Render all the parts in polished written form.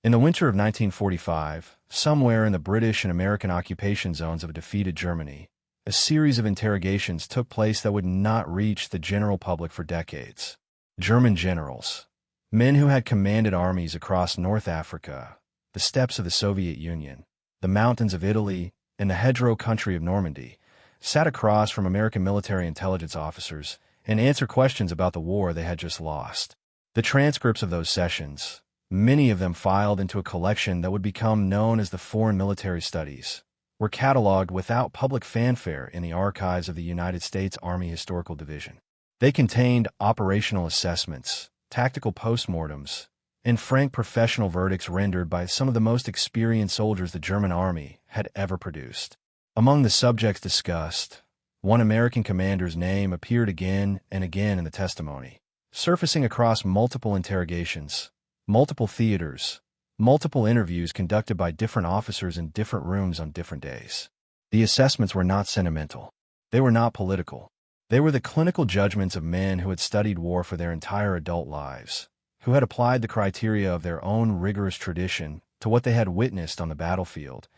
In the winter of 1945, somewhere in the British and American occupation zones of a defeated Germany, a series of interrogations took place that would not reach the general public for decades. German generals, men who had commanded armies across North Africa, the steppes of the Soviet Union, the mountains of Italy, and the hedgerow country of Normandy, sat across from American military intelligence officers and answered questions about the war they had just lost. The transcripts of those sessions, many of them filed into a collection that would become known as the Foreign Military Studies, were cataloged without public fanfare in the archives of the United States Army Historical Division. They contained operational assessments, tactical postmortems, and frank professional verdicts rendered by some of the most experienced soldiers the German Army had ever produced. Among the subjects discussed, one American commander's name appeared again and again in the testimony, surfacing across multiple interrogations, multiple theaters, multiple interviews conducted by different officers in different rooms on different days. The assessments were not sentimental. They were not political. They were the clinical judgments of men who had studied war for their entire adult lives, who had applied the criteria of their own rigorous tradition to what they had witnessed on the battlefield,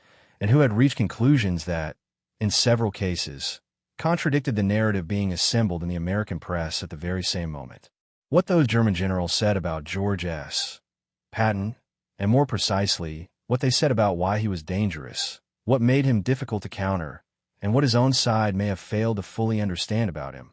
and who had reached conclusions that, in several cases, contradicted the narrative being assembled in the American press at the very same moment. What those German generals said about George S. Patton, and more precisely, what they said about why he was dangerous, what made him difficult to counter, and what his own side may have failed to fully understand about him,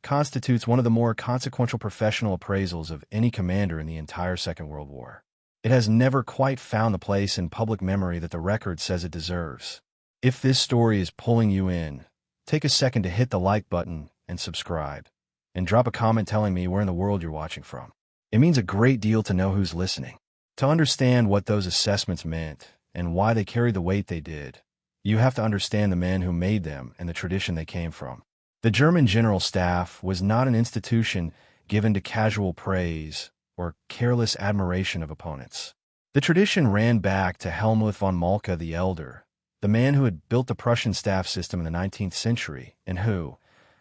constitutes one of the more consequential professional appraisals of any commander in the entire Second World War. It has never quite found the place in public memory that the record says it deserves. If this story is pulling you in, take a second to hit the like button and subscribe, and drop a comment telling me where in the world you're watching from. It means a great deal to know who's listening. To understand what those assessments meant and why they carried the weight they did, you have to understand the men who made them and the tradition they came from. The German General Staff was not an institution given to casual praise or careless admiration of opponents. The tradition ran back to Helmuth von Moltke the Elder, the man who had built the Prussian staff system in the 19th century and who,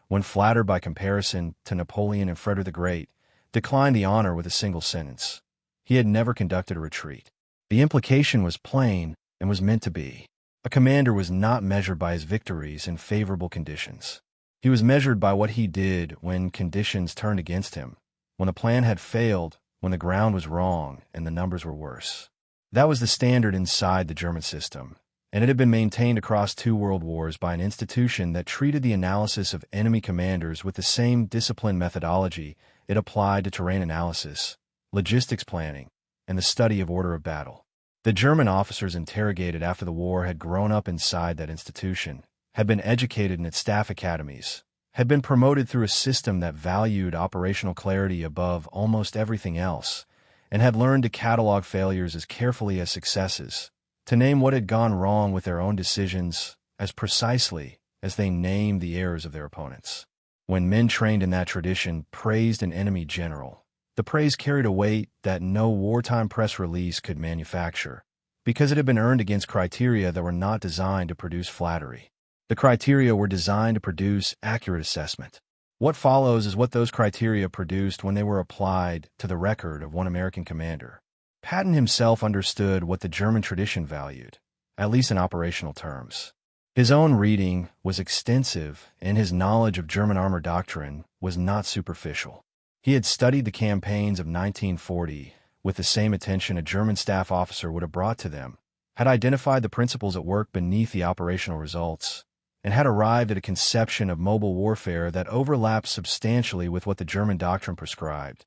when flattered by comparison to Napoleon and Frederick the Great, declined the honor with a single sentence. He had never conducted a retreat. The implication was plain and was meant to be. A commander was not measured by his victories in favorable conditions. He was measured by what he did when conditions turned against him, when the plan had failed, when the ground was wrong and the numbers were worse. That was the standard inside the German system, and it had been maintained across 2 world wars by an institution that treated the analysis of enemy commanders with the same disciplined methodology it applied to terrain analysis, logistics planning, and the study of order of battle. The German officers interrogated after the war had grown up inside that institution, had been educated in its staff academies, had been promoted through a system that valued operational clarity above almost everything else, and had learned to catalog failures as carefully as successes, to name what had gone wrong with their own decisions as precisely as they named the errors of their opponents. When men trained in that tradition praised an enemy general, the praise carried a weight that no wartime press release could manufacture, because it had been earned against criteria that were not designed to produce flattery. The criteria were designed to produce accurate assessment. What follows is what those criteria produced when they were applied to the record of one American commander. Patton himself understood what the German tradition valued, at least in operational terms. His own reading was extensive, and his knowledge of German armor doctrine was not superficial. He had studied the campaigns of 1940 with the same attention a German staff officer would have brought to them, had identified the principles at work beneath the operational results, and had arrived at a conception of mobile warfare that overlapped substantially with what the German doctrine prescribed,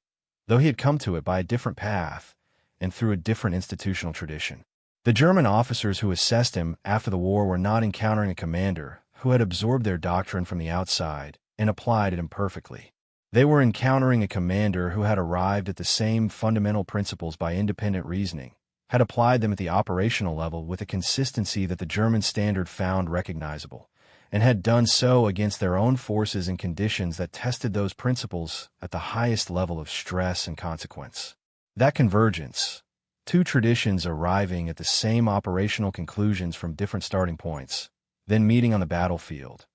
though he had come to it by a different path and through a different institutional tradition. The German officers who assessed him after the war were not encountering a commander who had absorbed their doctrine from the outside and applied it imperfectly. They were encountering a commander who had arrived at the same fundamental principles by independent reasoning, had applied them at the operational level with a consistency that the German standard found recognizable, and had done so against their own forces in conditions that tested those principles at the highest level of stress and consequence. That convergence, 2 traditions arriving at the same operational conclusions from different starting points, then meeting on the battlefield,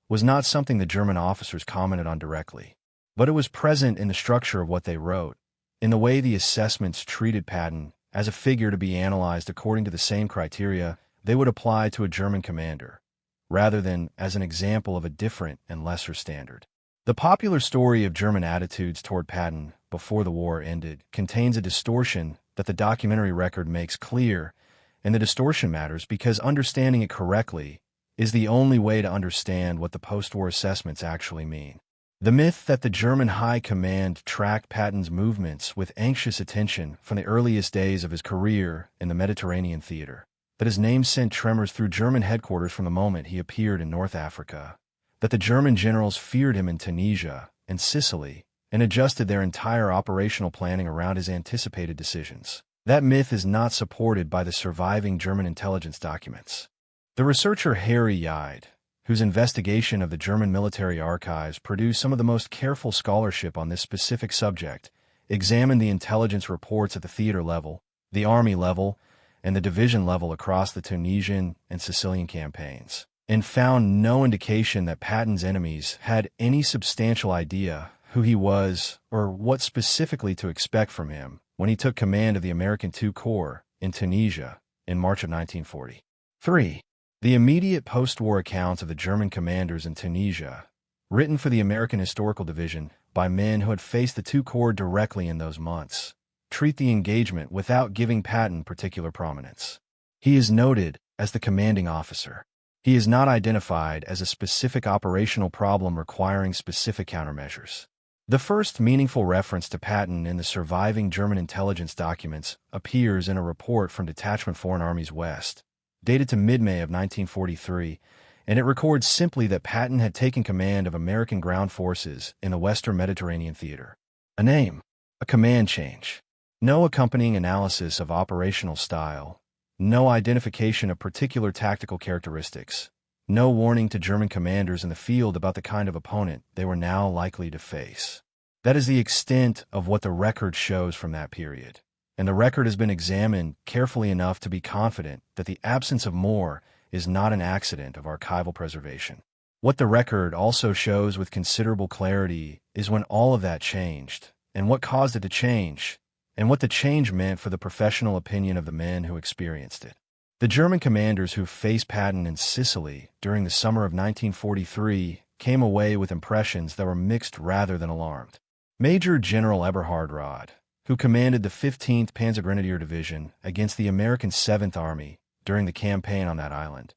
was not something the German officers commented on directly. But it was present in the structure of what they wrote, in the way the assessments treated Patton as a figure to be analyzed according to the same criteria they would apply to a German commander, rather than as an example of a different and lesser standard. The popular story of German attitudes toward Patton before the war ended contains a distortion that the documentary record makes clear, and the distortion matters because understanding it correctly is the only way to understand what the post-war assessments actually mean. The myth that the German High Command tracked Patton's movements with anxious attention from the earliest days of his career in the Mediterranean theater, that his name sent tremors through German headquarters from the moment he appeared in North Africa, that the German generals feared him in Tunisia and Sicily and adjusted their entire operational planning around his anticipated decisions. That myth is not supported by the surviving German intelligence documents. The researcher Harry Yide, whose investigation of the German military archives produced some of the most careful scholarship on this specific subject, examined the intelligence reports at the theater level, the army level, and the division level across the Tunisian and Sicilian campaigns, and found no indication that Patton's enemies had any substantial idea who he was or what specifically to expect from him when he took command of the American II Corps in Tunisia in March of 1940. 3. The immediate post-war accounts of the German commanders in Tunisia, written for the American Historical Division by men who had faced the II Corps directly in those months, treat the engagement without giving Patton particular prominence. He is noted as the commanding officer. He is not identified as a specific operational problem requiring specific countermeasures. The first meaningful reference to Patton in the surviving German intelligence documents appears in a report from Detachment Foreign Armies West, dated to mid-May of 1943, and it records simply that Patton had taken command of American ground forces in the Western Mediterranean theater. A name, a command change, no accompanying analysis of operational style, no identification of particular tactical characteristics, no warning to German commanders in the field about the kind of opponent they were now likely to face. That is the extent of what the record shows from that period, and the record has been examined carefully enough to be confident that the absence of more is not an accident of archival preservation. What the record also shows with considerable clarity is when all of that changed, and what caused it to change, and what the change meant for the professional opinion of the men who experienced it. The German commanders who faced Patton in Sicily during the summer of 1943 came away with impressions that were mixed rather than alarmed. Major General Eberhard Rod, who commanded the 15th Panzergrenadier Division against the American 7th Army during the campaign on that island,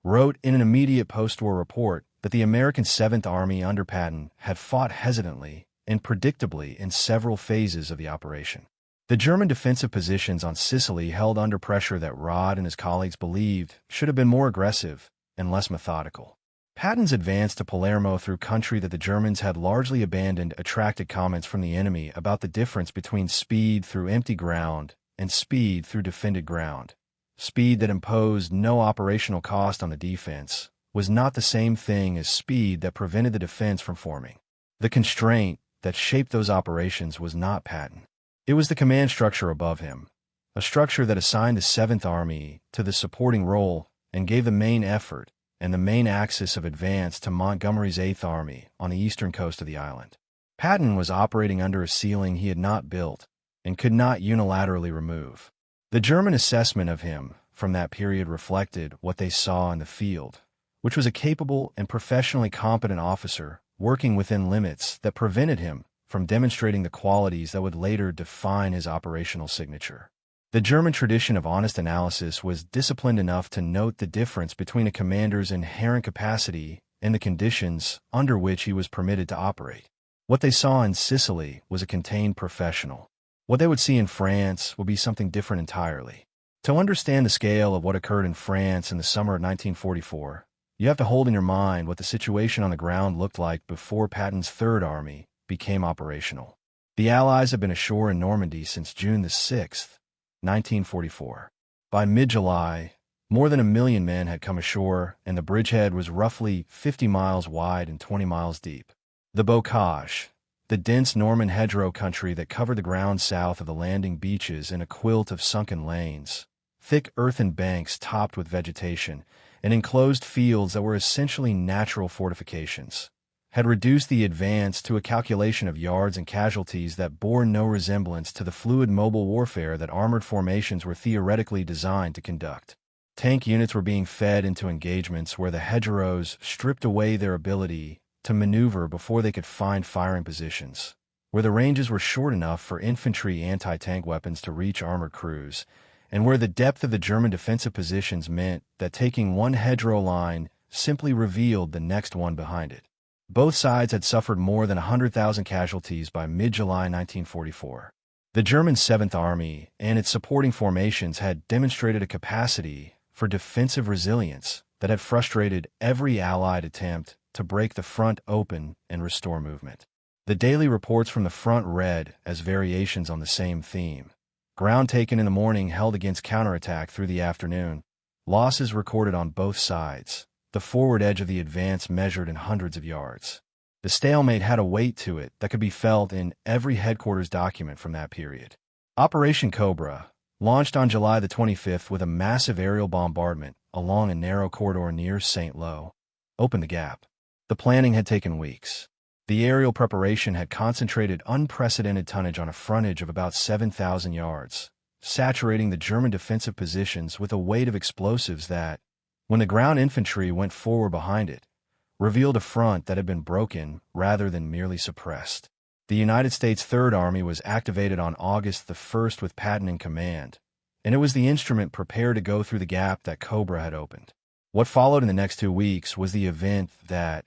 wrote in an immediate post-war report that the American 7th Army under Patton had fought hesitantly and predictably in several phases of the operation. The German defensive positions on Sicily held under pressure that Rod and his colleagues believed should have been more aggressive and less methodical. Patton's advance to Palermo through country that the Germans had largely abandoned attracted comments from the enemy about the difference between speed through empty ground and speed through defended ground. Speed that imposed no operational cost on the defense was not the same thing as speed that prevented the defense from forming. The constraint that shaped those operations was not Patton. It was the command structure above him, a structure that assigned the 7th Army to the supporting role and gave the main effort and the main axis of advance to Montgomery's 8th Army on the eastern coast of the island. Patton was operating under a ceiling he had not built and could not unilaterally remove. The German assessment of him from that period reflected what they saw in the field, which was a capable and professionally competent officer working within limits that prevented him from demonstrating the qualities that would later define his operational signature. The German tradition of honest analysis was disciplined enough to note the difference between a commander's inherent capacity and the conditions under which he was permitted to operate. What they saw in Sicily was a contained professional. What they would see in France would be something different entirely. To understand the scale of what occurred in France in the summer of 1944, you have to hold in your mind what the situation on the ground looked like before Patton's 3rd Army became operational. The Allies had been ashore in Normandy since June 6, 1944. By mid-July, more than 1 million men had come ashore, and the bridgehead was roughly 50 miles wide and 20 miles deep. The bocage, the dense Norman hedgerow country that covered the ground south of the landing beaches in a quilt of sunken lanes, thick earthen banks topped with vegetation, and enclosed fields that were essentially natural fortifications, had reduced the advance to a calculation of yards and casualties that bore no resemblance to the fluid mobile warfare that armored formations were theoretically designed to conduct. Tank units were being fed into engagements where the hedgerows stripped away their ability to maneuver before they could find firing positions, where the ranges were short enough for infantry anti-tank weapons to reach armored crews, and where the depth of the German defensive positions meant that taking one hedgerow line simply revealed the next one behind it. Both sides had suffered more than 100,000 casualties by mid-July 1944. The German 7th Army and its supporting formations had demonstrated a capacity for defensive resilience that had frustrated every Allied attempt to break the front open and restore movement. The daily reports from the front read as variations on the same theme. Ground taken in the morning held against counterattack through the afternoon. Losses recorded on both sides. The forward edge of the advance measured in hundreds of yards. The stalemate had a weight to it that could be felt in every headquarters document from that period. Operation Cobra, launched on July the 25th with a massive aerial bombardment along a narrow corridor near St. Lo, opened the gap. The planning had taken weeks. The aerial preparation had concentrated unprecedented tonnage on a frontage of about 7,000 yards, saturating the German defensive positions with a weight of explosives that, when the ground infantry went forward behind it, revealed a front that had been broken rather than merely suppressed. The United States Third Army was activated on August the 1st with Patton in command, and it was the instrument prepared to go through the gap that Cobra had opened. What followed in the next 2 weeks was the event that,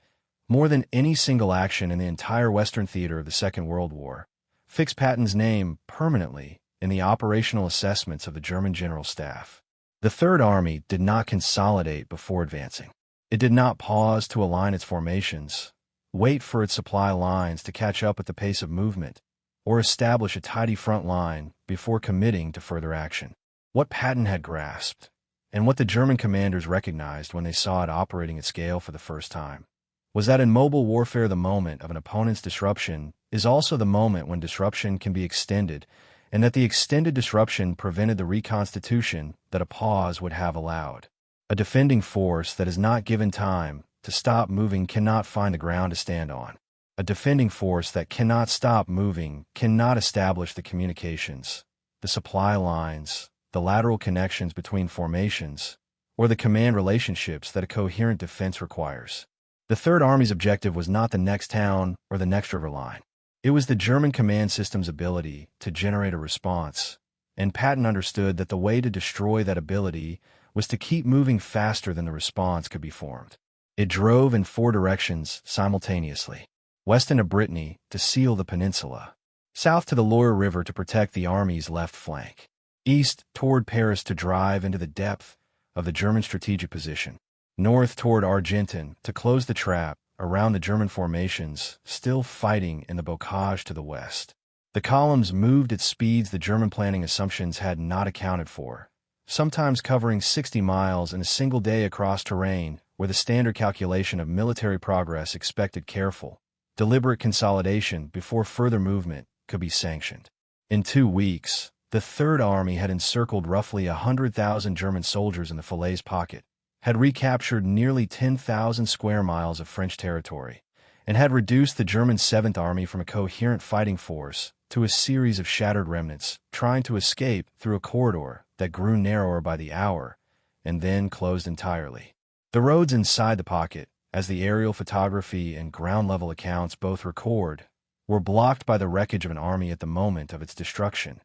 more than any single action in the entire Western theater of the Second World War, fixed Patton's name permanently in the operational assessments of the German General Staff. The Third Army did not consolidate before advancing. It did not pause to align its formations, wait for its supply lines to catch up at the pace of movement, or establish a tidy front line before committing to further action. What Patton had grasped, and what the German commanders recognized when they saw it operating at scale for the first time, was that in mobile warfare the moment of an opponent's disruption is also the moment when disruption can be extended, and that the extended disruption prevented the reconstitution that a pause would have allowed. A defending force that is not given time to stop moving cannot find the ground to stand on. A defending force that cannot stop moving cannot establish the communications, the supply lines, the lateral connections between formations, or the command relationships that a coherent defense requires. The Third Army's objective was not the next town or the next river line. It was the German command system's ability to generate a response, and Patton understood that the way to destroy that ability was to keep moving faster than the response could be formed. It drove in 4 directions simultaneously: west into Brittany to seal the peninsula, south to the Loire River to protect the army's left flank, east toward Paris to drive into the depth of the German strategic position, north toward Argentan to close the trap around the German formations still fighting in the bocage to the west. The columns moved at speeds the German planning assumptions had not accounted for, sometimes covering 60 miles in a single day across terrain where the standard calculation of military progress expected careful, deliberate consolidation before further movement could be sanctioned. In 2 weeks, the Third Army had encircled roughly 100,000 German soldiers in the Falaise pocket, had recaptured nearly 10,000 square miles of French territory, and had reduced the German 7th Army from a coherent fighting force to a series of shattered remnants trying to escape through a corridor that grew narrower by the hour and then closed entirely. The roads inside the pocket, as the aerial photography and ground-level accounts both record, were blocked by the wreckage of an army at the moment of its destruction.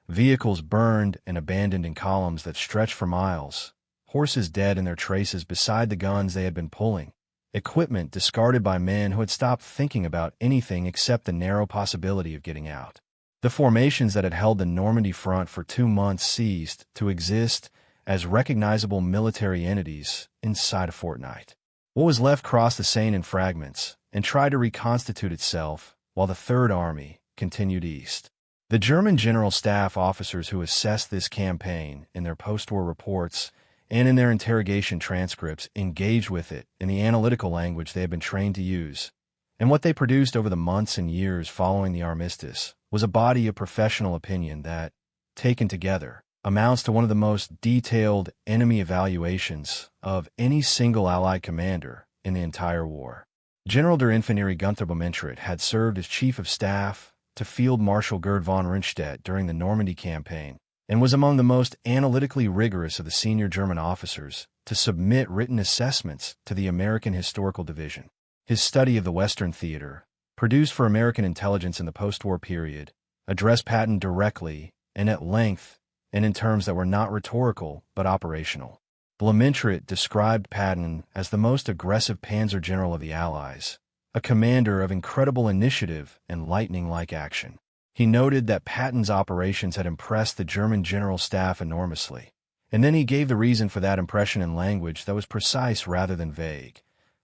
Vehicles burned and abandoned in columns that stretched for miles, horses dead in their traces beside the guns they had been pulling, equipment discarded by men who had stopped thinking about anything except the narrow possibility of getting out. The formations that had held the Normandy front for 2 months ceased to exist as recognizable military entities inside a fortnight. What was left crossed the Seine in fragments and tried to reconstitute itself while the Third Army continued east. The German General Staff officers who assessed this campaign in their post-war reports and in their interrogation transcripts engaged with it in the analytical language they had been trained to use, and what they produced over the months and years following the armistice was a body of professional opinion that, taken together, amounts to one of the most detailed enemy evaluations of any single Allied commander in the entire war. General der Infanterie Gunther Bulge had served as chief of staff to Field Marshal Gerd von Rundstedt during the Normandy campaign, and was among the most analytically rigorous of the senior German officers to submit written assessments to the American Historical Division. His study of the Western theater, produced for American intelligence in the post-war period, addressed Patton directly and at length, and in terms that were not rhetorical but operational. Bulge described Patton as the most aggressive panzer general of the Allies, a commander of incredible initiative and lightning-like action. He noted that Patton's operations had impressed the German general staff enormously, and then he gave the reason for that impression in language that was precise rather than vague.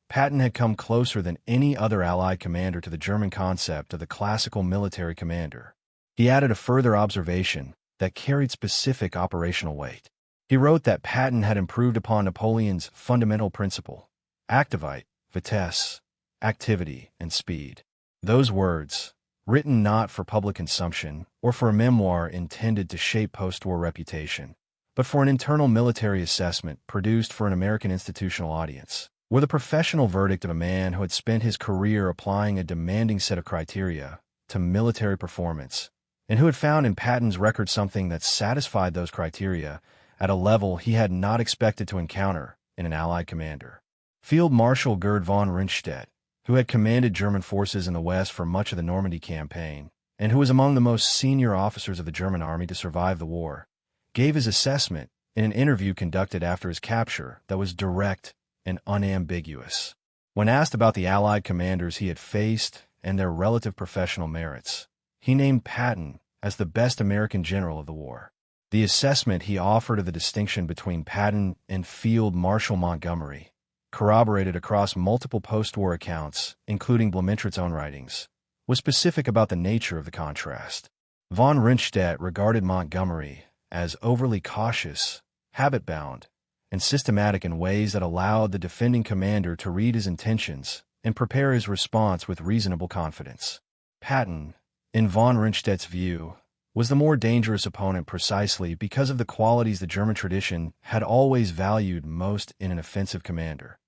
Patton had come closer than any other Allied commander to the German concept of the classical military commander. He added a further observation that carried specific operational weight. He wrote that Patton had improved upon Napoleon's fundamental principle: activite, vitesse, activity, and speed. Those words, written not for public consumption or for a memoir intended to shape post-war reputation, but for an internal military assessment produced for an American institutional audience, were the professional verdict of a man who had spent his career applying a demanding set of criteria to military performance, and who had found in Patton's record something that satisfied those criteria at a level he had not expected to encounter in an Allied commander. Field Marshal Gerd von Rundstedt, who had commanded German forces in the West for much of the Normandy campaign, and who was among the most senior officers of the German army to survive the war, gave his assessment in an interview conducted after his capture that was direct and unambiguous. When asked about the Allied commanders he had faced and their relative professional merits, he named Patton as the best American general of the war. The assessment he offered of the distinction between Patton and Field Marshal Montgomery, corroborated across multiple post-war accounts, including Bulge's own writings, was specific about the nature of the contrast. Von Rundstedt regarded Montgomery as overly cautious, habit-bound, and systematic in ways that allowed the defending commander to read his intentions and prepare his response with reasonable confidence. Patton, in von Rundstedt's view, was the more dangerous opponent precisely because of the qualities the German tradition had always valued most in an offensive commander: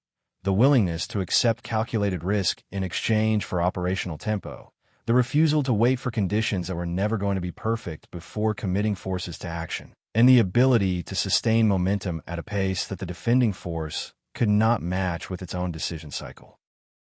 the willingness to accept calculated risk in exchange for operational tempo, the refusal to wait for conditions that were never going to be perfect before committing forces to action, and the ability to sustain momentum at a pace that the defending force could not match with its own decision cycle.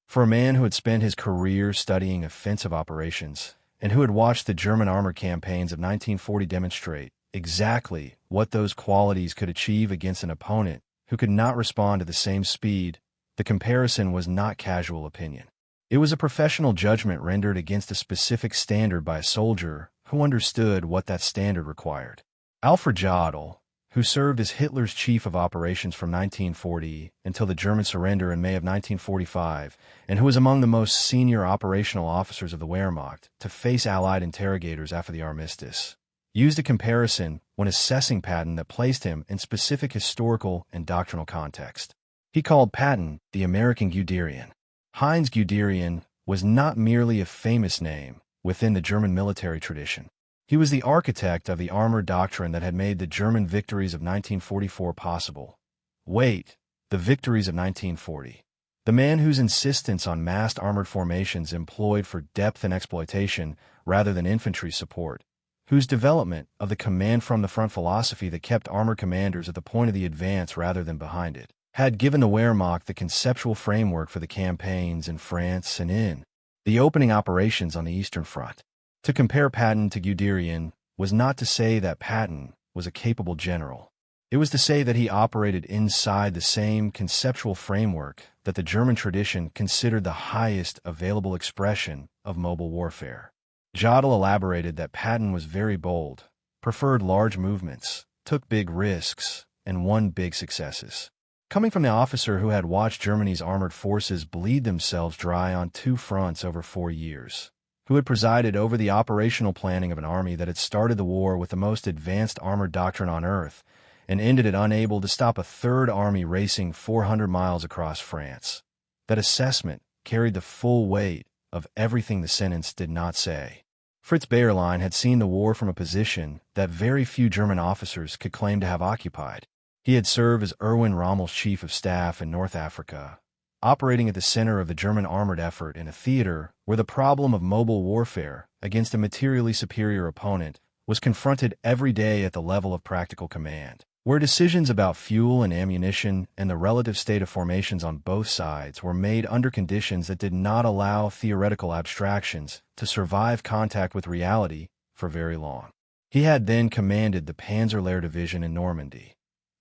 For a man who had spent his career studying offensive operations, and who had watched the German armored campaigns of 1940 demonstrate exactly what those qualities could achieve against an opponent who could not respond at the same speed, the comparison was not casual opinion. It was a professional judgment rendered against a specific standard by a soldier who understood what that standard required. Alfred Jodl, who served as Hitler's chief of operations from 1940 until the German surrender in May of 1945, and who was among the most senior operational officers of the Wehrmacht to face Allied interrogators after the armistice, used a comparison when assessing Patton that placed him in specific historical and doctrinal context. He called Patton the American Guderian. Heinz Guderian was not merely a famous name within the German military tradition. He was the architect of the armored doctrine that had made the German victories of 1944 possible. Wait, the victories of 1940. The man whose insistence on massed armored formations employed for depth and exploitation rather than infantry support, whose development of the command from the front philosophy that kept armored commanders at the point of the advance rather than behind it, had given the Wehrmacht the conceptual framework for the campaigns in France and in the opening operations on the Eastern Front. To compare Patton to Guderian was not to say that Patton was a capable general. It was to say that he operated inside the same conceptual framework that the German tradition considered the highest available expression of mobile warfare. Jodl elaborated that Patton was very bold, preferred large movements, took big risks, and won big successes. Coming from the officer who had watched Germany's armored forces bleed themselves dry on two fronts over 4 years, who had presided over the operational planning of an army that had started the war with the most advanced armored doctrine on earth and ended it unable to stop a third army racing 400 miles across France. That assessment carried the full weight of everything the sentence did not say. Fritz Bayerlein had seen the war from a position that very few German officers could claim to have occupied. He had served as Erwin Rommel's chief of staff in North Africa, operating at the center of the German armored effort in a theater where the problem of mobile warfare against a materially superior opponent was confronted every day at the level of practical command, where decisions about fuel and ammunition and the relative state of formations on both sides were made under conditions that did not allow theoretical abstractions to survive contact with reality for very long. He had then commanded the Panzerlehr Division in Normandy,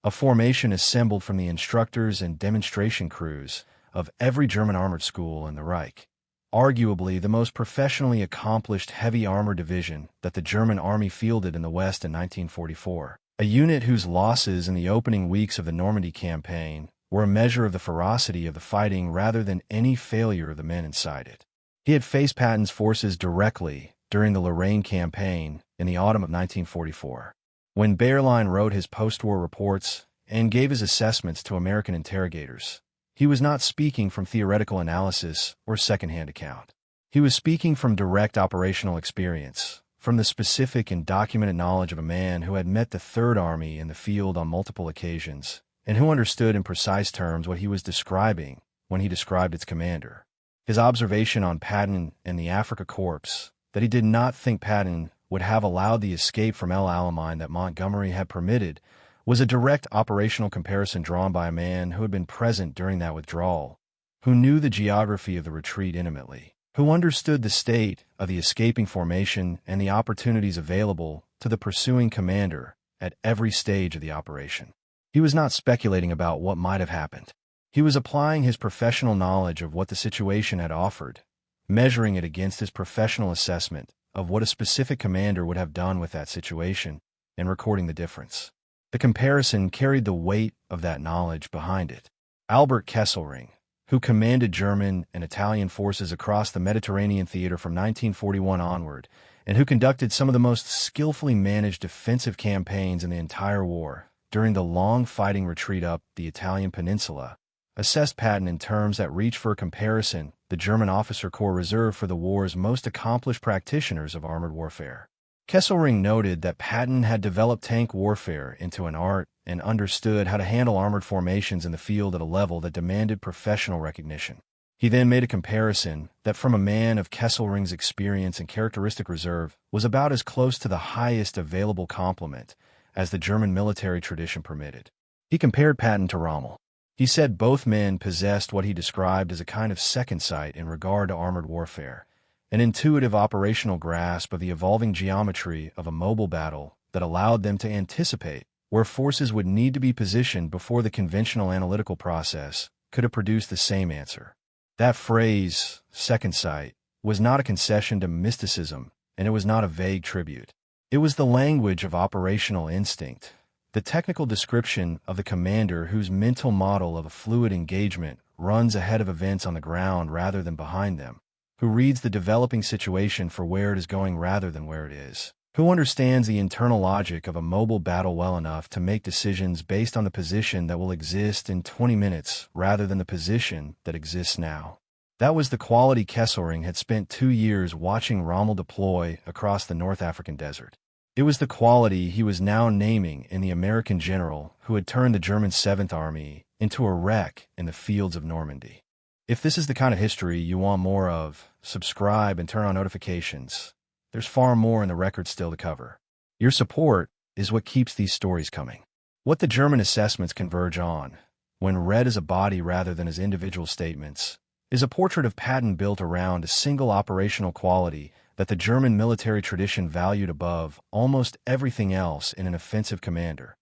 a formation assembled from the instructors and demonstration crews of every German armored school in the Reich, arguably the most professionally accomplished heavy armor division that the German army fielded in the West in 1944, a unit whose losses in the opening weeks of the Normandy campaign were a measure of the ferocity of the fighting rather than any failure of the men inside it. He had faced Patton's forces directly during the Lorraine campaign in the autumn of 1944. When Bayerlein wrote his post-war reports and gave his assessments to American interrogators, he was not speaking from theoretical analysis or second-hand account. He was speaking from direct operational experience, from the specific and documented knowledge of a man who had met the Third Army in the field on multiple occasions, and who understood in precise terms what he was describing when he described its commander. His observation on Patton and the Afrika Korps, that he did not think Patton would have allowed the escape from El Alamein that Montgomery had permitted, was a direct operational comparison drawn by a man who had been present during that withdrawal, who knew the geography of the retreat intimately, who understood the state of the escaping formation and the opportunities available to the pursuing commander at every stage of the operation. He was not speculating about what might have happened. He was applying his professional knowledge of what the situation had offered, measuring it against his professional assessment of what a specific commander would have done with that situation, and recording the difference. The comparison carried the weight of that knowledge behind it. Albert Kesselring, who commanded German and Italian forces across the Mediterranean theater from 1941 onward, and who conducted some of the most skillfully managed defensive campaigns in the entire war during the long fighting retreat up the Italian peninsula, assessed Patton in terms that reach for a comparison the German officer corps reserved for the war's most accomplished practitioners of armored warfare. Kesselring noted that Patton had developed tank warfare into an art and understood how to handle armored formations in the field at a level that demanded professional recognition. He then made a comparison that, from a man of Kesselring's experience and characteristic reserve, was about as close to the highest available compliment as the German military tradition permitted. He compared Patton to Rommel. He said both men possessed what he described as a kind of second sight in regard to armored warfare, an intuitive operational grasp of the evolving geometry of a mobile battle that allowed them to anticipate where forces would need to be positioned before the conventional analytical process could have produced the same answer. That phrase, second sight, was not a concession to mysticism, and it was not a vague tribute. It was the language of operational instinct, the technical description of the commander whose mental model of a fluid engagement runs ahead of events on the ground rather than behind them, who reads the developing situation for where it is going rather than where it is, who understands the internal logic of a mobile battle well enough to make decisions based on the position that will exist in 20 minutes rather than the position that exists now. That was the quality Kesselring had spent 2 years watching Rommel deploy across the North African desert. It was the quality he was now naming in the American general who had turned the German 7th Army into a wreck in the fields of Normandy. If this is the kind of history you want more of, subscribe and turn on notifications. There's far more in the record still to cover. Your support is what keeps these stories coming. What the German assessments converge on, when read as a body rather than as individual statements, is a portrait of Patton built around a single operational quality that the German military tradition valued above almost everything else in an offensive commander: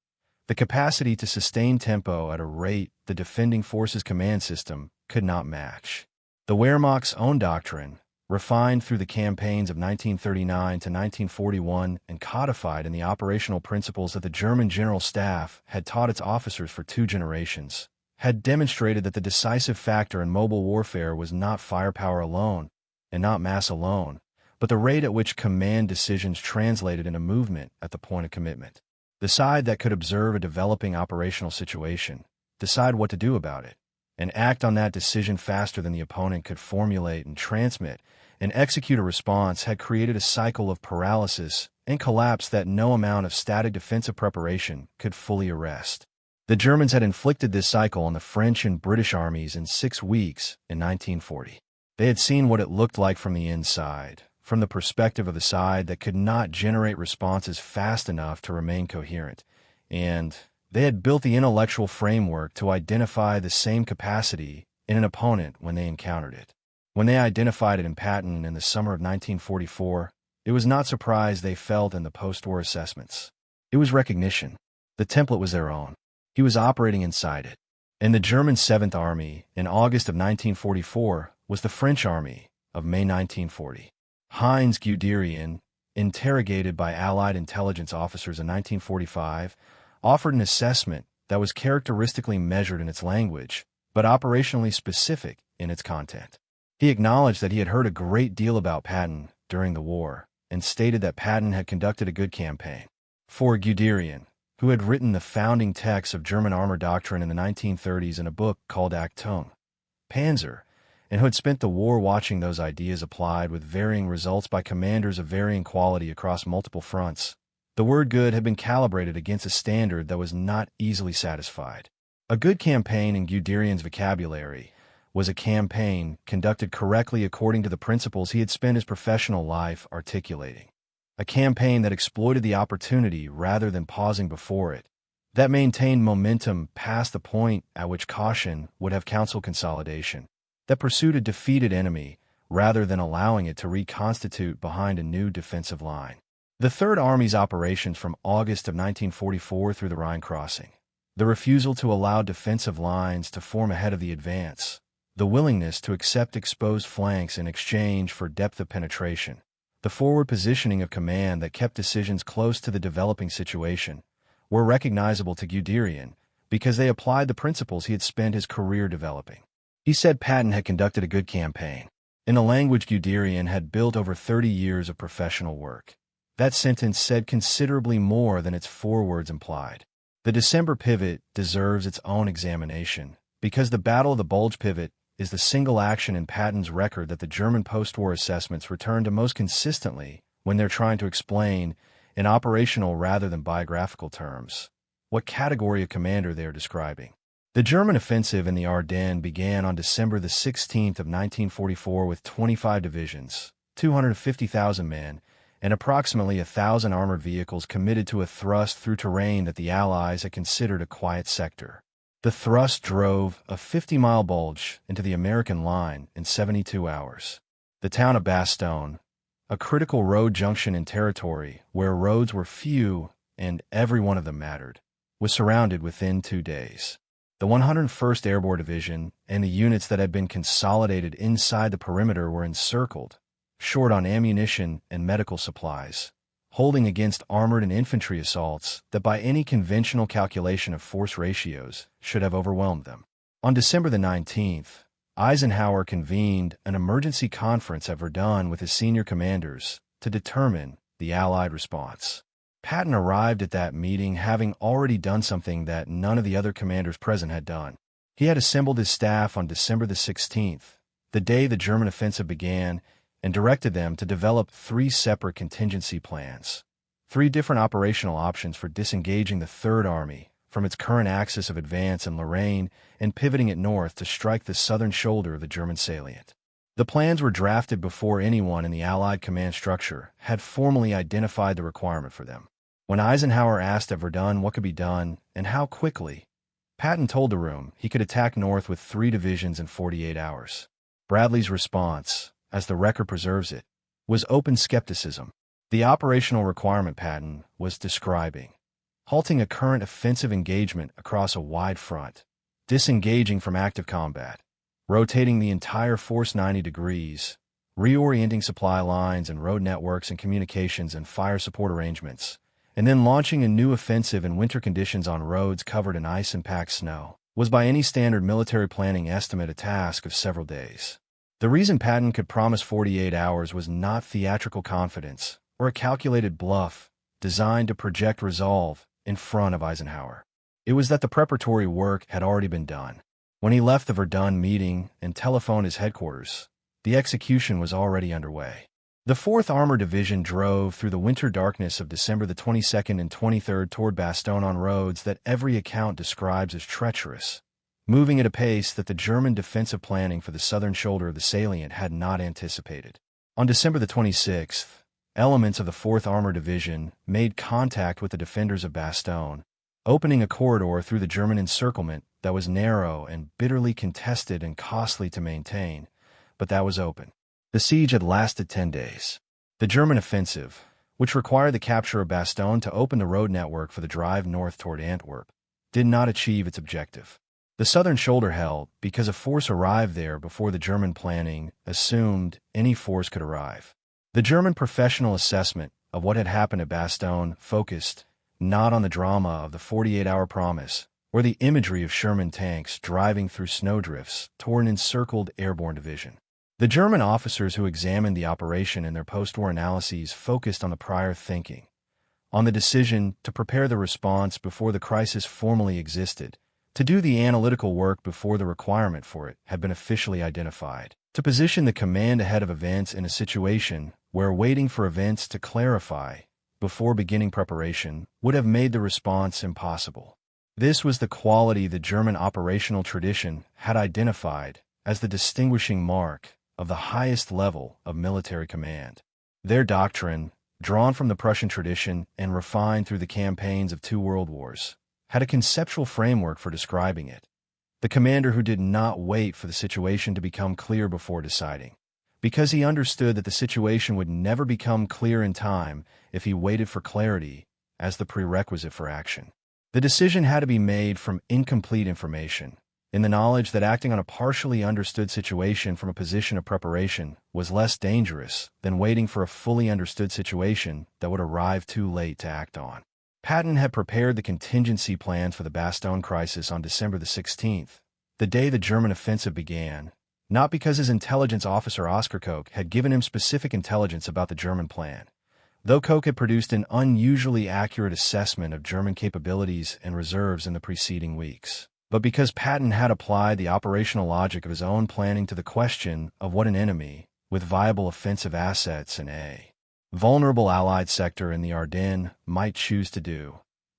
the capacity to sustain tempo at a rate the defending forces command system could not match. The Wehrmacht's own doctrine, refined through the campaigns of 1939 to 1941 and codified in the operational principles that the German General Staff had taught its officers for 2 generations, had demonstrated that the decisive factor in mobile warfare was not firepower alone and not mass alone, but the rate at which command decisions translated into movement at the point of commitment. The side that could observe a developing operational situation, decide what to do about it, and act on that decision faster than the opponent could formulate and transmit and execute a response had created a cycle of paralysis and collapse that no amount of static defensive preparation could fully arrest. The Germans had inflicted this cycle on the French and British armies in 6 weeks in 1940. They had seen what it looked like from the inside, from the perspective of the side that could not generate responses fast enough to remain coherent, and they had built the intellectual framework to identify the same capacity in an opponent when they encountered it. When they identified it in Patton in the summer of 1944, it was not surprise they felt in the post-war assessments. It was recognition. The template was their own. He was operating inside it. And the German 7th Army in August of 1944 was the French Army of May 1940. Heinz Guderian, interrogated by Allied intelligence officers in 1945, offered an assessment that was characteristically measured in its language, but operationally specific in its content. He acknowledged that he had heard a great deal about Patton during the war, and stated that Patton had conducted a good campaign. For Guderian, who had written the founding texts of German armor doctrine in the 1930s in a book called Achtung, Panzer, and who had spent the war watching those ideas applied with varying results by commanders of varying quality across multiple fronts, the word good had been calibrated against a standard that was not easily satisfied. A good campaign in Guderian's vocabulary was a campaign conducted correctly according to the principles he had spent his professional life articulating. A campaign that exploited the opportunity rather than pausing before it, that maintained momentum past the point at which caution would have counseled consolidation, that pursued a defeated enemy rather than allowing it to reconstitute behind a new defensive line. The Third Army's operations from August of 1944 through the Rhine crossing, the refusal to allow defensive lines to form ahead of the advance, the willingness to accept exposed flanks in exchange for depth of penetration, the forward positioning of command that kept decisions close to the developing situation, were recognizable to Guderian because they applied the principles he had spent his career developing. He said Patton had conducted a good campaign, in a language Guderian had built over 30 years of professional work. That sentence said considerably more than its 4 words implied. The December pivot deserves its own examination, because the Battle of the Bulge pivot is the single action in Patton's record that the German post-war assessments return to most consistently when they're trying to explain, in operational rather than biographical terms, what category of commander they are describing. The German offensive in the Ardennes began on December the 16th of 1944 with 25 divisions, 250,000 men, and approximately 1,000 armored vehicles committed to a thrust through terrain that the Allies had considered a quiet sector. The thrust drove a 50-mile bulge into the American line in 72 hours. The town of Bastogne, a critical road junction in territory where roads were few and every one of them mattered, was surrounded within 2 days. The 101st Airborne Division and the units that had been consolidated inside the perimeter were encircled, short on ammunition and medical supplies, holding against armored and infantry assaults that by any conventional calculation of force ratios should have overwhelmed them. On December the 19th, Eisenhower convened an emergency conference at Verdun with his senior commanders to determine the Allied response. Patton arrived at that meeting having already done something that none of the other commanders present had done. He had assembled his staff on December the 16th, the day the German offensive began, and directed them to develop 3 separate contingency plans, 3 different operational options for disengaging the Third Army from its current axis of advance in Lorraine and pivoting it north to strike the southern shoulder of the German salient. The plans were drafted before anyone in the Allied command structure had formally identified the requirement for them. When Eisenhower asked at Verdun what could be done and how quickly, Patton told the room he could attack north with 3 divisions in 48 hours. Bradley's response, as the record preserves it, was open skepticism. The operational requirement Patton was describing: halting a current offensive engagement across a wide front, disengaging from active combat, rotating the entire force 90 degrees, reorienting supply lines and road networks and communications and fire support arrangements, and then launching a new offensive in winter conditions on roads covered in ice and packed snow, was by any standard military planning estimate a task of several days. The reason Patton could promise 48 hours was not theatrical confidence or a calculated bluff designed to project resolve in front of Eisenhower. It was that the preparatory work had already been done. When he left the Verdun meeting and telephoned his headquarters, the execution was already underway. The 4th Armored Division drove through the winter darkness of December the 22nd and 23rd toward Bastogne on roads that every account describes as treacherous, moving at a pace that the German defensive planning for the southern shoulder of the salient had not anticipated. On December the 26th, elements of the 4th Armored Division made contact with the defenders of Bastogne, opening a corridor through the German encirclement that was narrow and bitterly contested and costly to maintain, but that was open. The siege had lasted 10 days. The German offensive, which required the capture of Bastogne to open the road network for the drive north toward Antwerp, did not achieve its objective. The southern shoulder held because a force arrived there before the German planning assumed any force could arrive. The German professional assessment of what had happened at Bastogne focused not on the drama of the 48-hour promise or the imagery of Sherman tanks driving through snowdrifts toward an encircled airborne division. The German officers who examined the operation in their post-war analyses focused on the prior thinking, on the decision to prepare the response before the crisis formally existed, to do the analytical work before the requirement for it had been officially identified, to position the command ahead of events in a situation where waiting for events to clarify before beginning preparation would have made the response impossible. This was the quality the German operational tradition had identified as the distinguishing mark of the highest level of military command. Their doctrine, drawn from the Prussian tradition and refined through the campaigns of 2 world wars, had a conceptual framework for describing it. The commander who did not wait for the situation to become clear before deciding, because he understood that the situation would never become clear in time if he waited for clarity as the prerequisite for action. The decision had to be made from incomplete information, in the knowledge that acting on a partially understood situation from a position of preparation was less dangerous than waiting for a fully understood situation that would arrive too late to act on. Patton had prepared the contingency plans for the Bastogne crisis on December the 16th, the day the German offensive began, not because his intelligence officer Oskar Koch had given him specific intelligence about the German plan, though Koch had produced an unusually accurate assessment of German capabilities and reserves in the preceding weeks, but because Patton had applied the operational logic of his own planning to the question of what an enemy, with viable offensive assets in a vulnerable Allied sector in the Ardennes, might choose to do,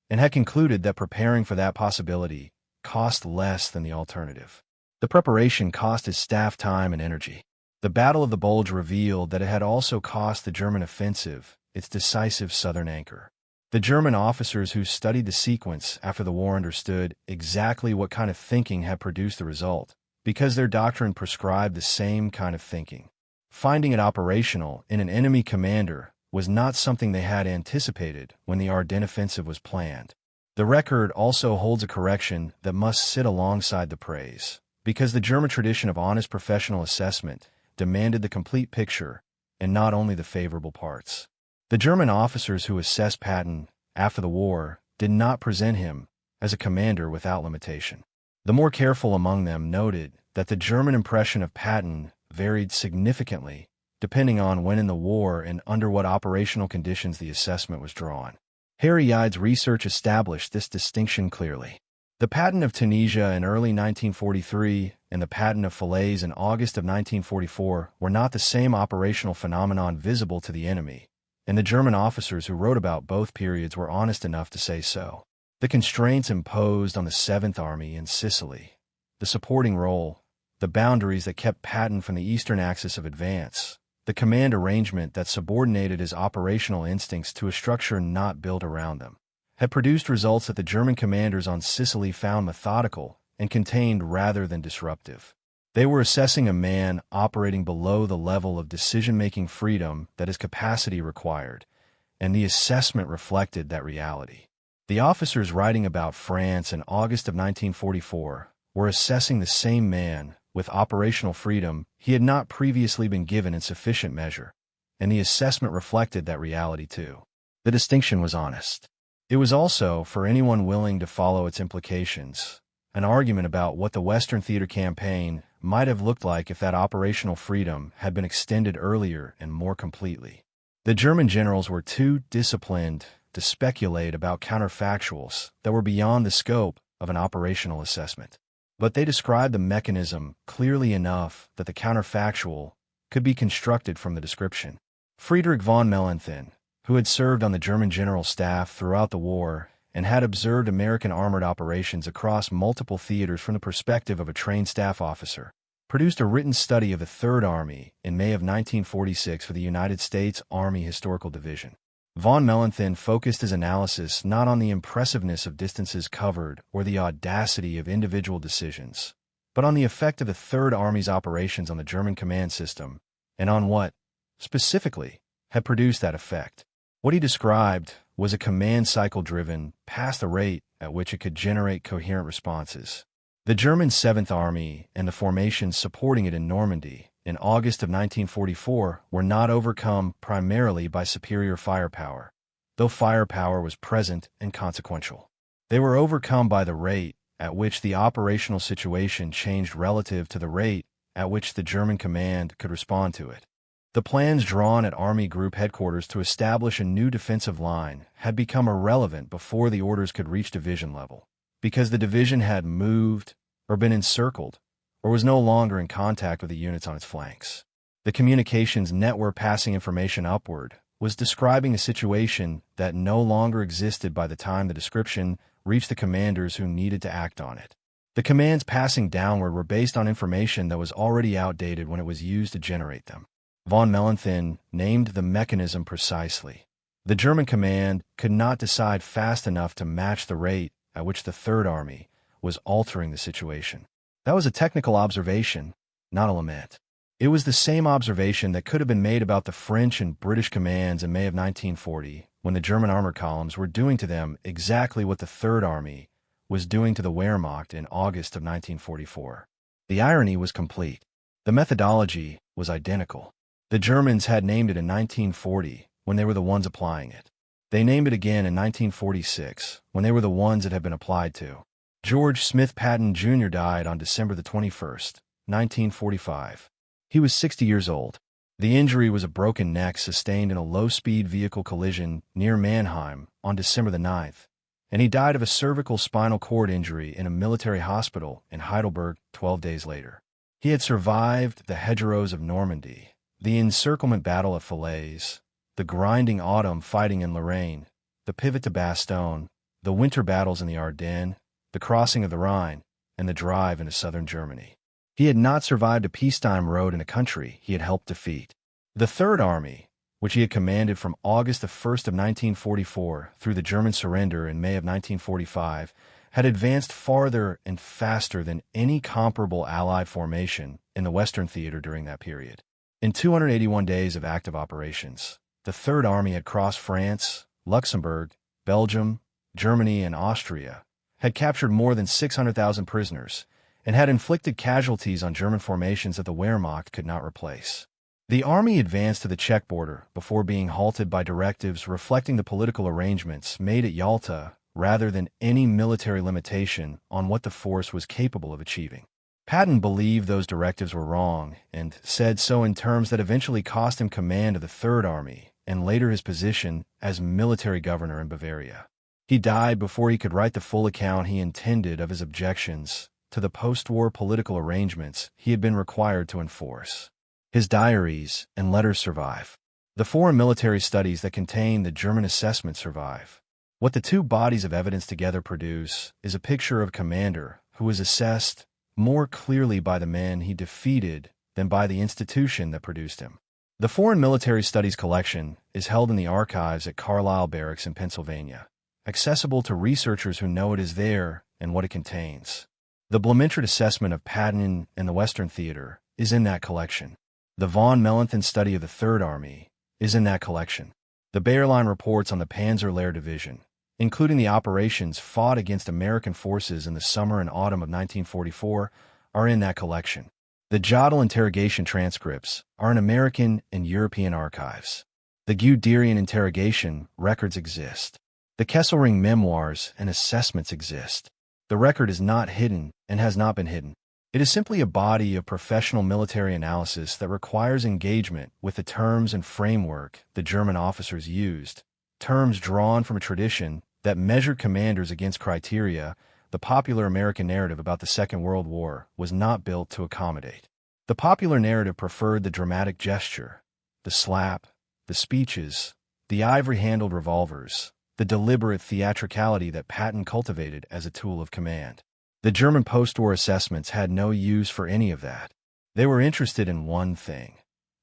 and had concluded that preparing for that possibility cost less than the alternative. The preparation cost his staff time and energy. The Battle of the Bulge revealed that it had also cost the German offensive its decisive southern anchor. The German officers who studied the sequence after the war understood exactly what kind of thinking had produced the result, because their doctrine prescribed the same kind of thinking. Finding it operational in an enemy commander was not something they had anticipated when the Ardennes offensive was planned. The record also holds a correction that must sit alongside the praise, because the German tradition of honest professional assessment demanded the complete picture and not only the favorable parts. The German officers who assessed Patton after the war did not present him as a commander without limitation. The more careful among them noted that the German impression of Patton varied significantly depending on when in the war and under what operational conditions the assessment was drawn. Harry Yide's research established this distinction clearly. The Patton of Tunisia in early 1943 and the Patton of Falaise in August of 1944 were not the same operational phenomenon visible to the enemy, and the German officers who wrote about both periods were honest enough to say so. The constraints imposed on the 7th Army in Sicily, the supporting role, the boundaries that kept Patton from the eastern axis of advance, the command arrangement that subordinated his operational instincts to a structure not built around them, had produced results that the German commanders on Sicily found methodical and contained rather than disruptive. They were assessing a man operating below the level of decision-making freedom that his capacity required, and the assessment reflected that reality. The officers writing about France in August of 1944 were assessing the same man with operational freedom he had not previously been given in sufficient measure, and the assessment reflected that reality too. The distinction was honest. It was also, for anyone willing to follow its implications, an argument about what the Western Theater campaign might have looked like if that operational freedom had been extended earlier and more completely. The German generals were too disciplined to speculate about counterfactuals that were beyond the scope of an operational assessment. But they described the mechanism clearly enough that the counterfactual could be constructed from the description. Friedrich von Mellenthin, who had served on the German general staff throughout the war and had observed American armored operations across multiple theaters from the perspective of a trained staff officer, produced a written study of the Third Army in May of 1946 for the United States Army Historical Division. Von Mellenthin focused his analysis not on the impressiveness of distances covered or the audacity of individual decisions, but on the effect of the Third Army's operations on the German command system and on what, specifically, had produced that effect. What he described was a command cycle driven past the rate at which it could generate coherent responses. The German 7th Army and the formations supporting it in Normandy in August of 1944 were not overcome primarily by superior firepower, though firepower was present and consequential. They were overcome by the rate at which the operational situation changed relative to the rate at which the German command could respond to it. The plans drawn at Army Group headquarters to establish a new defensive line had become irrelevant before the orders could reach division level, because the division had moved or been encircled or was no longer in contact with the units on its flanks. The communications network passing information upward was describing a situation that no longer existed by the time the description reached the commanders who needed to act on it. The commands passing downward were based on information that was already outdated when it was used to generate them. Von Mellenthin named the mechanism precisely. The German command could not decide fast enough to match the rate at which the Third Army was altering the situation. That was a technical observation, not a lament. It was the same observation that could have been made about the French and British commands in May of 1940, when the German armored columns were doing to them exactly what the Third Army was doing to the Wehrmacht in August of 1944. The irony was complete. The methodology was identical. The Germans had named it in 1940 when they were the ones applying it. They named it again in 1946 when they were the ones it had been applied to. George Smith Patton Jr. died on December the 21st, 1945. He was 60 years old. The injury was a broken neck sustained in a low-speed vehicle collision near Mannheim on December the 9th, and he died of a cervical spinal cord injury in a military hospital in Heidelberg 12 days later. He had survived the hedgerows of Normandy, the encirclement battle at Falaise, the grinding autumn fighting in Lorraine, the pivot to Bastogne, the winter battles in the Ardennes, the crossing of the Rhine, and the drive into southern Germany. He had not survived a peacetime road in a country he had helped defeat. The Third Army, which he had commanded from August the 1st of 1944 through the German surrender in May of 1945, had advanced farther and faster than any comparable Allied formation in the Western Theater during that period. In 281 days of active operations, the Third Army had crossed France, Luxembourg, Belgium, Germany, and Austria, had captured more than 600,000 prisoners, and had inflicted casualties on German formations that the Wehrmacht could not replace. The army advanced to the Czech border before being halted by directives reflecting the political arrangements made at Yalta rather than any military limitation on what the force was capable of achieving. Patton believed those directives were wrong and said so in terms that eventually cost him command of the Third Army and later his position as military governor in Bavaria. He died before he could write the full account he intended of his objections to the post-war political arrangements he had been required to enforce. His diaries and letters survive. The foreign military studies that contain the German assessment survive. What the two bodies of evidence together produce is a picture of a commander who was assessed more clearly by the men he defeated than by the institution that produced him. The Foreign Military Studies collection is held in the archives at Carlisle Barracks in Pennsylvania, accessible to researchers who know it is there and what it contains. The Blumentritt assessment of Patton and the Western Theater is in that collection. The von Mellenthin study of the Third Army is in that collection. The Bayerlein reports on the Panzer Lehr Division, including the operations fought against American forces in the summer and autumn of 1944, are in that collection. The Jodl interrogation transcripts are in American and European archives. The Guderian interrogation records exist. The Kesselring memoirs and assessments exist. The record is not hidden and has not been hidden. It is simply a body of professional military analysis that requires engagement with the terms and framework the German officers used, terms drawn from a tradition that measured commanders against criteria the popular American narrative about the Second World War was not built to accommodate. The popular narrative preferred the dramatic gesture, the slap, the speeches, the ivory-handled revolvers, the deliberate theatricality that Patton cultivated as a tool of command. The German post-war assessments had no use for any of that. They were interested in one thing: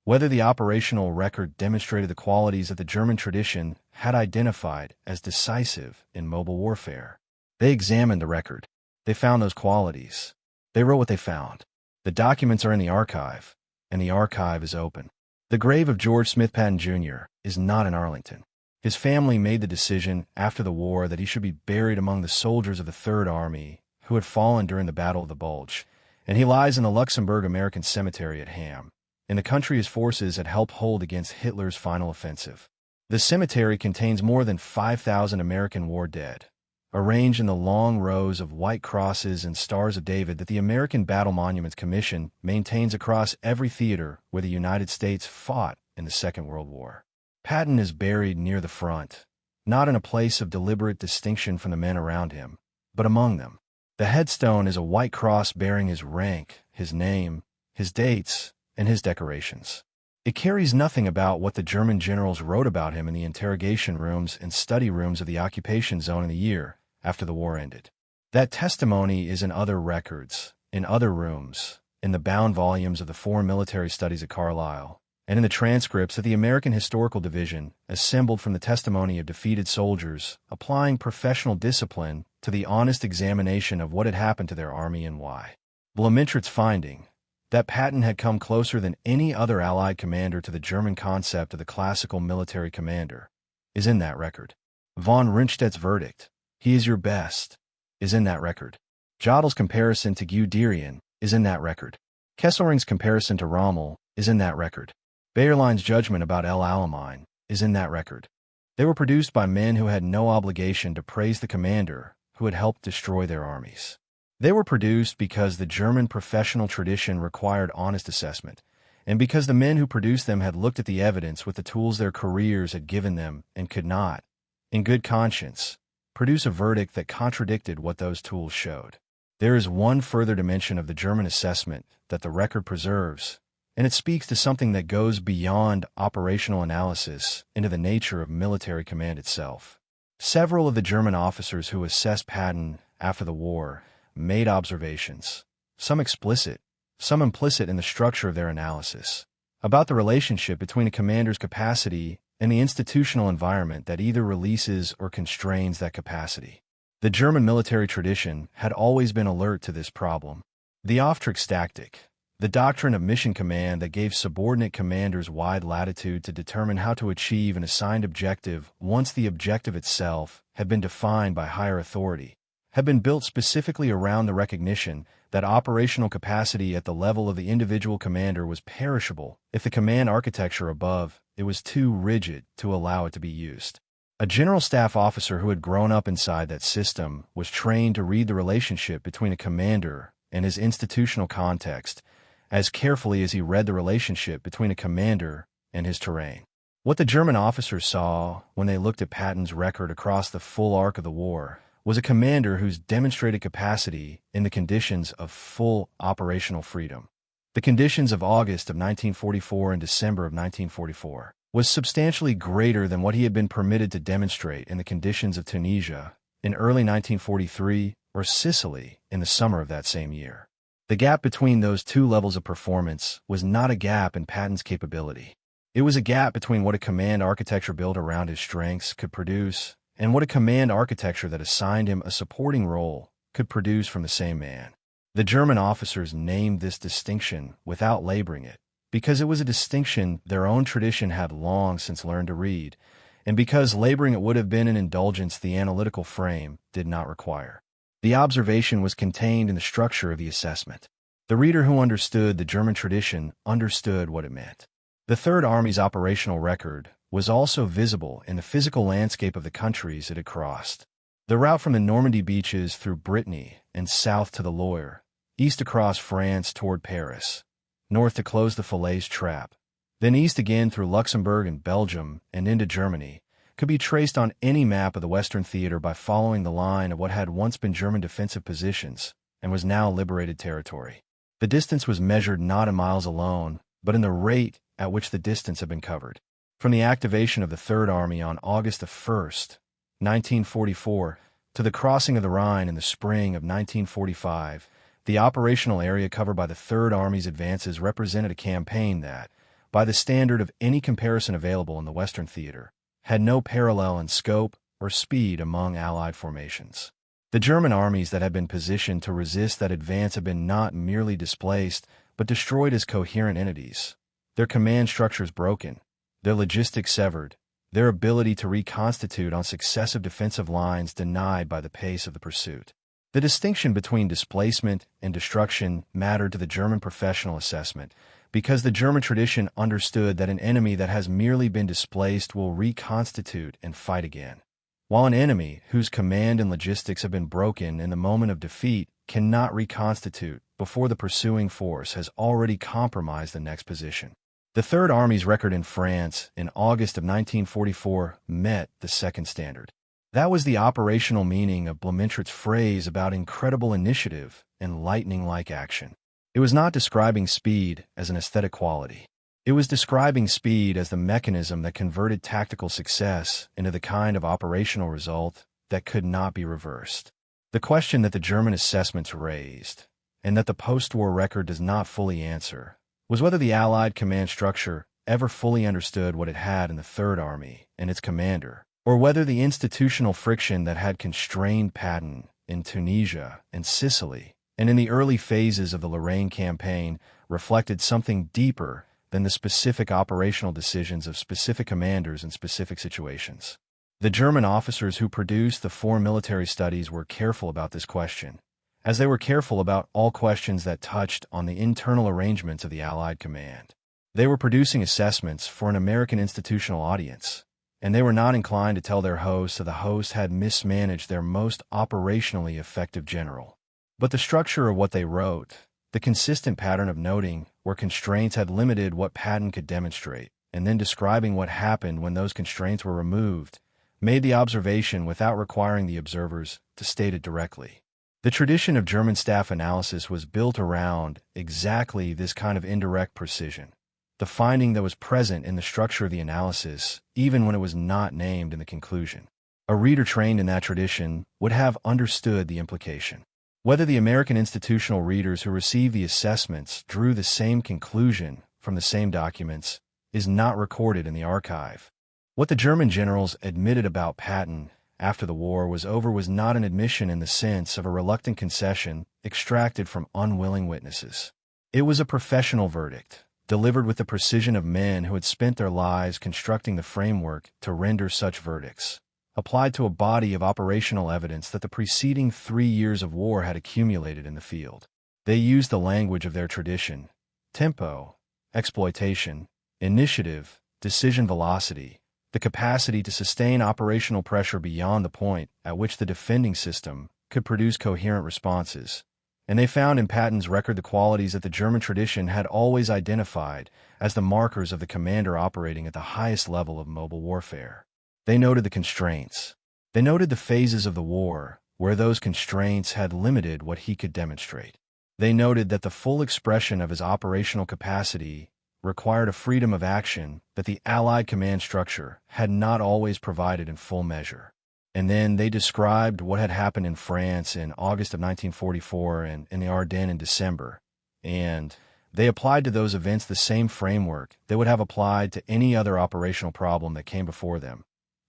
whether the operational record demonstrated the qualities that the German tradition had identified as decisive in mobile warfare. They examined the record. They found those qualities. They wrote what they found. The documents are in the archive, and the archive is open. The grave of George Smith Patton Jr. is not in Arlington. His family made the decision after the war that he should be buried among the soldiers of the Third Army who had fallen during the Battle of the Bulge, and he lies in the Luxembourg American Cemetery at Ham, in the country his forces had helped hold against Hitler's final offensive. The cemetery contains more than 5,000 American war dead, arranged in the long rows of white crosses and stars of David that the American Battle Monuments Commission maintains across every theater where the United States fought in the Second World War. Patton is buried near the front, not in a place of deliberate distinction from the men around him, but among them. The headstone is a white cross bearing his rank, his name, his dates, and his decorations. It carries nothing about what the German generals wrote about him in the interrogation rooms and study rooms of the occupation zone in the year after the war ended. That testimony is in other records, in other rooms, in the bound volumes of the Foreign Military Studies at Carlisle, and in the transcripts that the American Historical Division assembled from the testimony of defeated soldiers, applying professional discipline to the honest examination of what had happened to their army and why. Blumentridt's finding, that Patton had come closer than any other Allied commander to the German concept of the classical military commander, is in that record. Von Rundstedt's verdict, "He is your best," is in that record. Jodel's comparison to Guderian is in that record. Kesselring's comparison to Rommel is in that record. Bayerlein's judgment about El Alamein is in that record. They were produced by men who had no obligation to praise the commander who had helped destroy their armies. They were produced because the German professional tradition required honest assessment, and because the men who produced them had looked at the evidence with the tools their careers had given them and could not, in good conscience, produce a verdict that contradicted what those tools showed. There is one further dimension of the German assessment that the record preserves, and it speaks to something that goes beyond operational analysis into the nature of military command itself. Several of the German officers who assessed Patton after the war made observations, some explicit, some implicit in the structure of their analysis, about the relationship between a commander's capacity and the institutional environment that either releases or constrains that capacity. The German military tradition had always been alert to this problem. The Auftragstactik, the doctrine of mission command that gave subordinate commanders wide latitude to determine how to achieve an assigned objective once the objective itself had been defined by higher authority, had been built specifically around the recognition that operational capacity at the level of the individual commander was perishable if the command architecture above it was too rigid to allow it to be used. A general staff officer who had grown up inside that system was trained to read the relationship between a commander and his institutional context as carefully as he read the relationship between a commander and his terrain. What the German officers saw when they looked at Patton's record across the full arc of the war was a commander whose demonstrated capacity in the conditions of full operational freedom, the conditions of August of 1944 and December of 1944, was substantially greater than what he had been permitted to demonstrate in the conditions of Tunisia in early 1943 or Sicily in the summer of that same year. The gap between those two levels of performance was not a gap in Patton's capability. It was a gap between what a command architecture built around his strengths could produce and what a command architecture that assigned him a supporting role could produce from the same man. The German officers named this distinction without laboring it, because it was a distinction their own tradition had long since learned to read, and because laboring it would have been an indulgence the analytical frame did not require. The observation was contained in the structure of the assessment. The reader who understood the German tradition understood what it meant. The Third Army's operational record was also visible in the physical landscape of the countries it had crossed. The route from the Normandy beaches through Brittany and south to the Loire, east across France toward Paris, north to close the Falaise Trap, then east again through Luxembourg and Belgium and into Germany, could be traced on any map of the Western Theater by following the line of what had once been German defensive positions and was now liberated territory. The distance was measured not in miles alone, but in the rate at which the distance had been covered. From the activation of the Third Army on August 1st, 1944, to the crossing of the Rhine in the spring of 1945, the operational area covered by the Third Army's advances represented a campaign that, by the standard of any comparison available in the Western theater, had no parallel in scope or speed among Allied formations. The German armies that had been positioned to resist that advance had been not merely displaced, but destroyed as coherent entities, their command structures broken, their logistics severed, their ability to reconstitute on successive defensive lines denied by the pace of the pursuit. The distinction between displacement and destruction mattered to the German professional assessment, because the German tradition understood that an enemy that has merely been displaced will reconstitute and fight again, while an enemy whose command and logistics have been broken in the moment of defeat cannot reconstitute before the pursuing force has already compromised the next position. The Third Army's record in France in August of 1944 met the second standard. That was the operational meaning of Blumentritt's phrase about incredible initiative and lightning-like action. It was not describing speed as an aesthetic quality. It was describing speed as the mechanism that converted tactical success into the kind of operational result that could not be reversed. The question that the German assessments raised, and that the post-war record does not fully answer, was whether the Allied command structure ever fully understood what it had in the Third Army and its commander, or whether the institutional friction that had constrained Patton in Tunisia and Sicily and in the early phases of the Lorraine campaign reflected something deeper than the specific operational decisions of specific commanders in specific situations. The German officers who produced the four military studies were careful about this question, as they were careful about all questions that touched on the internal arrangements of the Allied command. They were producing assessments for an American institutional audience, and they were not inclined to tell their hosts that the host had mismanaged their most operationally effective general. But the structure of what they wrote, the consistent pattern of noting where constraints had limited what Patton could demonstrate, and then describing what happened when those constraints were removed, made the observation without requiring the observers to state it directly. The tradition of German staff analysis was built around exactly this kind of indirect precision, the finding that was present in the structure of the analysis, even when it was not named in the conclusion. A reader trained in that tradition would have understood the implication. Whether the American institutional readers who received the assessments drew the same conclusion from the same documents is not recorded in the archive. What the German generals admitted about Patton after the war was over was not an admission in the sense of a reluctant concession extracted from unwilling witnesses. It was a professional verdict, delivered with the precision of men who had spent their lives constructing the framework to render such verdicts, applied to a body of operational evidence that the preceding 3 years of war had accumulated in the field. They used the language of their tradition: tempo, exploitation, initiative, decision velocity, the capacity to sustain operational pressure beyond the point at which the defending system could produce coherent responses, and they found in Patton's record the qualities that the German tradition had always identified as the markers of the commander operating at the highest level of mobile warfare. They noted the constraints. They noted the phases of the war where those constraints had limited what he could demonstrate. They noted that the full expression of his operational capacity required a freedom of action that the Allied command structure had not always provided in full measure. And then they described what had happened in France in August of 1944 and in the Ardennes in December, and they applied to those events the same framework they would have applied to any other operational problem that came before them,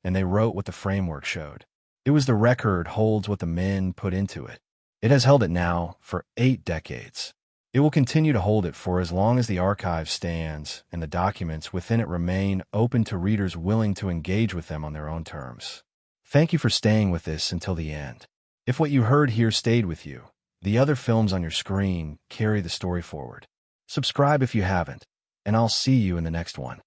and they wrote what the framework showed. It was the record holds what the men put into it. It has held it now for 8 decades. It will continue to hold it for as long as the archive stands and the documents within it remain open to readers willing to engage with them on their own terms. Thank you for staying with this until the end. If what you heard here stayed with you, the other films on your screen carry the story forward. Subscribe if you haven't, and I'll see you in the next one.